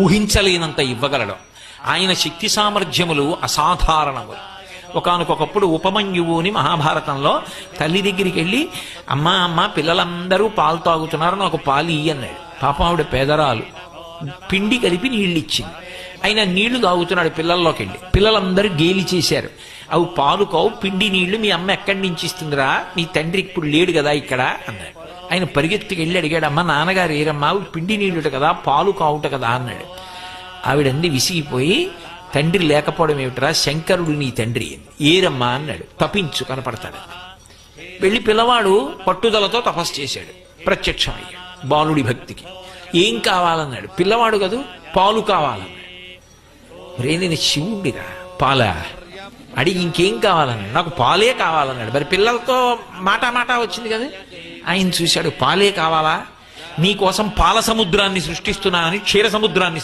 ఊహించలేనంత ఇవ్వగలడు. ఆయన శక్తి సామర్థ్యములు అసాధారణములు. ఒకానొకప్పుడు ఉపమన్యువు అని మహాభారతంలో తల్లి దగ్గరికి వెళ్ళి, అమ్మా అమ్మ పిల్లలందరూ పాలు తాగుతున్నారు, నాకు పాలు ఇయ్యి అన్నాడు. పాపం ఆవిడ పేదరాలు, పిండి కలిపి నీళ్ళు ఇచ్చింది. ఆయన నీళ్లు తాగుతున్నాడు పిల్లల్లోకి వెళ్ళి. పిల్లలందరూ గేలి చేశారు, అవి పాలు కావు, పిండి నీళ్లు మీ అమ్మ ఎక్కడి నుంచి ఇస్తుందిరా, మీ తండ్రి ఇప్పుడు లేడు కదా ఇక్కడ అన్నాడు. ఆయన పరిగెత్తికి వెళ్ళి అడిగాడు, అమ్మ నాన్నగారు ఏరమ్మా, పిండి నీళ్ళుట కదా, పాలు కావుట కదా అన్నాడు. ఆవిడంది విసిగిపోయి, తండ్రి లేకపోవడం ఏమిట్రా, శంకరుడు నీ తండ్రి. ఏరమ్మా అన్నాడు. తపించు కనపడతాడు. వెళ్ళి పిల్లవాడు పట్టుదలతో తపస్సు చేశాడు, ప్రత్యక్షమయ్యాడు బాలుడి భక్తికి. ఏం కావాలన్నాడు. పిల్లవాడు కదూ, పాలు కావాలన్నాడు. రే నేను శివుడిరా, పాల అడిగి ఇంకేం కావాలన్నాడు. నాకు పాలే కావాలన్నాడు. మరి పిల్లలతో మాట వచ్చింది కదా. ఆయన చూశాడు, పాలే కావాలా, నీకోసం పాల సముద్రాన్ని సృష్టిస్తున్నానని క్షీర సముద్రాన్ని